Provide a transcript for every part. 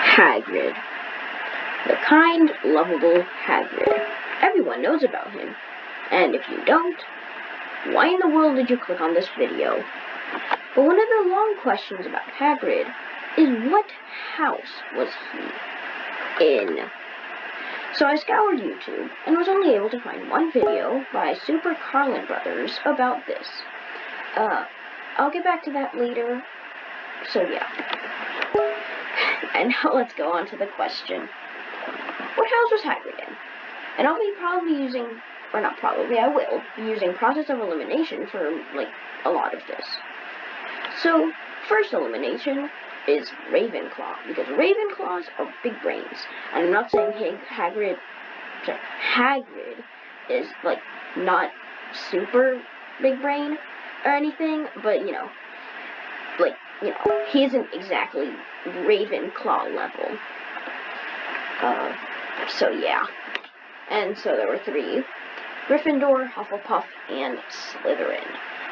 Hagrid. The kind, lovable Hagrid. Everyone knows about him. And if you don't, why in the world did you click on this video? But one of the long questions about Hagrid is, what house was he in? So I scoured YouTube and was only able to find one video by Super Carlin Brothers about this. I'll get back to that later. So yeah. And now let's go on to the question. What house was Hagrid in? And I'll be I will be using process of elimination for, a lot of this. So, first elimination is Ravenclaw, because Ravenclaws are big brains. And I'm not saying Hagrid is, not super big brain or anything, but, he isn't exactly Ravenclaw level. So yeah. And so there were 3. Gryffindor, Hufflepuff, and Slytherin.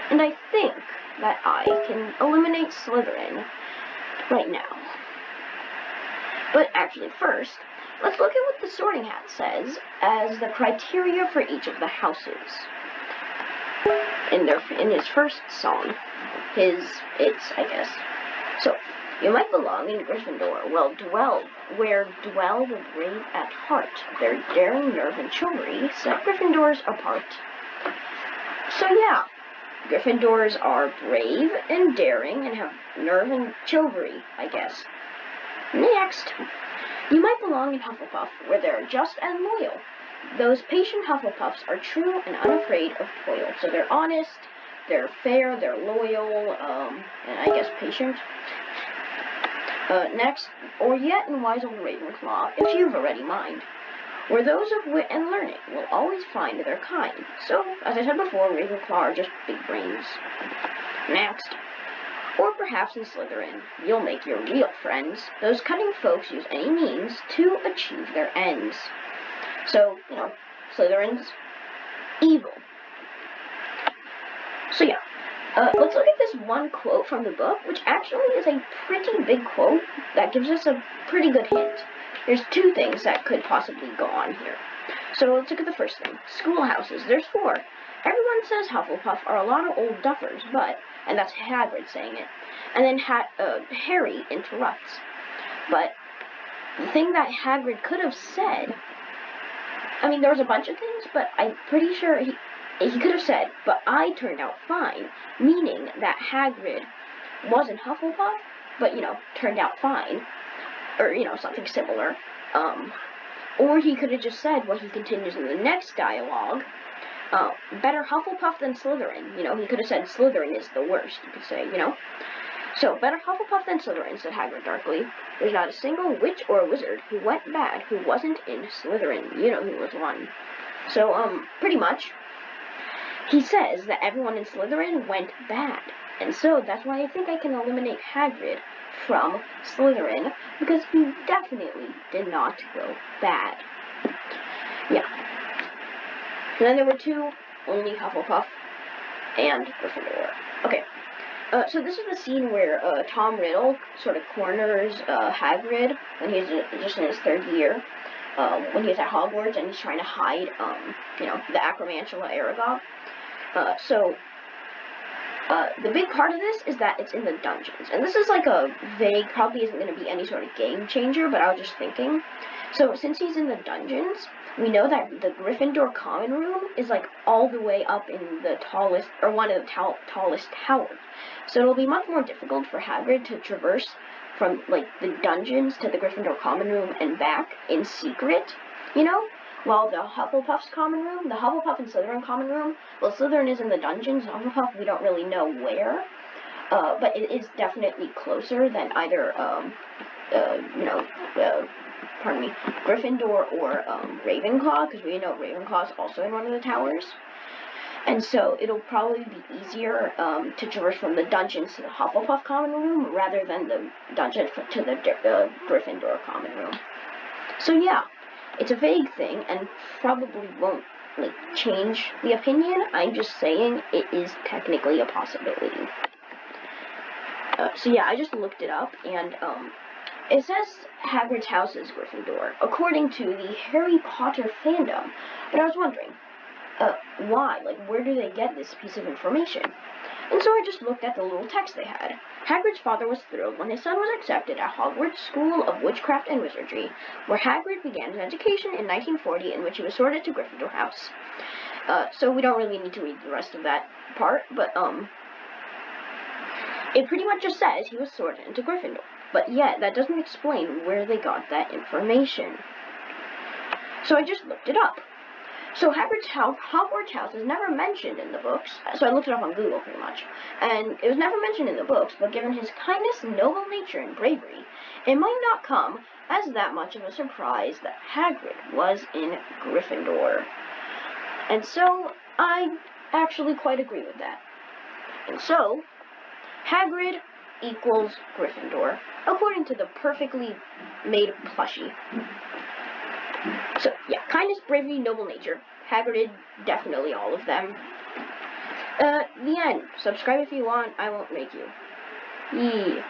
And I think that I can eliminate Slytherin right now. But actually first, let's look at what the Sorting Hat says as the criteria for each of the houses. In his first song, I guess. So, you might belong in Gryffindor, where dwell the brave at heart. Their daring, nerve, and chivalry set Gryffindors apart. So yeah, Gryffindors are brave and daring and have nerve and chivalry, I guess. Next, you might belong in Hufflepuff, where they're just and loyal. Those patient Hufflepuffs are true and unafraid of toil. So they're honest, they're fair, they're loyal, and I guess patient. Next, or yet in wise old Ravenclaw, if you've already mined, where those of wit and learning will always find their kind. So, as I said before, Ravenclaw are just big brains. Next, or perhaps in Slytherin, you'll make your real friends. Those cunning folks use any means to achieve their ends. So, Slytherin's evil. So yeah. Let's look at this one quote from the book, which actually is a pretty big quote that gives us a pretty good hint. There's 2 things that could possibly go on here. So let's look at the first thing. Schoolhouses. There's 4. Everyone says Hufflepuff are a lot of old duffers, and that's Hagrid saying it. And then Harry interrupts. But the thing that Hagrid could have said, there was a bunch of things, but I'm pretty sure he could have said, but I turned out fine, meaning that Hagrid wasn't Hufflepuff, but, turned out fine, or, something similar. Or he could have just said what he continues in the next dialogue, better Hufflepuff than Slytherin. He could have said Slytherin is the worst, you could say, So, better Hufflepuff than Slytherin, said Hagrid darkly. There's not a single witch or wizard who went bad who wasn't in Slytherin. You know who was one. So, pretty much, he says that everyone in Slytherin went bad. And so that's why I think I can eliminate Hagrid from Slytherin, because he definitely did not go bad. Yeah. And then there were 2, only Hufflepuff and Gryffindor. Okay. So this is the scene where Tom Riddle sort of corners Hagrid when he's just in his 3rd year. When he's at Hogwarts and he's trying to hide, the Acromantula Aragog. The big part of this is that it's in the dungeons. And this is like a vague, probably isn't going to be any sort of game changer, but I was just thinking. So, since he's in the dungeons, we know that the Gryffindor common room is, all the way up in the tallest, or one of the tallest towers. So it'll be much more difficult for Hagrid to traverse from, the dungeons to the Gryffindor common room and back in secret, While the Hufflepuff's common room, the Hufflepuff and Slytherin common room, well, Slytherin is in the dungeons, Hufflepuff, we don't really know where, but it is definitely closer than either, Gryffindor or, Ravenclaw, because we know Ravenclaw is also in one of the towers. And so it'll probably be easier to traverse from the dungeons to the Hufflepuff common room rather than the dungeon to the Gryffindor common room. So yeah, it's a vague thing and probably won't change the opinion. I'm just saying it is technically a possibility. So yeah, I just looked it up, and It says Hagrid's house is Gryffindor, according to the Harry Potter fandom. But I was wondering, why? Like, where do they get this piece of information? And so I just looked at the little text they had. Hagrid's father was thrilled when his son was accepted at Hogwarts School of Witchcraft and Wizardry, where Hagrid began his education in 1940, in which he was sorted to Gryffindor House. So we don't really need to read the rest of that part, but, it pretty much just says he was sorted into Gryffindor. But yet, that doesn't explain where they got that information. So I just looked it up. So Hagrid's Hogwarts house is never mentioned in the books, so I looked it up on Google pretty much, and it was never mentioned in the books, but given his kindness, noble nature, and bravery, it might not come as that much of a surprise that Hagrid was in Gryffindor. And so, I actually quite agree with that. And so, Hagrid equals Gryffindor, according to the perfectly made plushie. So, yeah, kindness, bravery, noble nature. Hagrid, definitely all of them. The end. Subscribe if you want, I won't make you. Yee.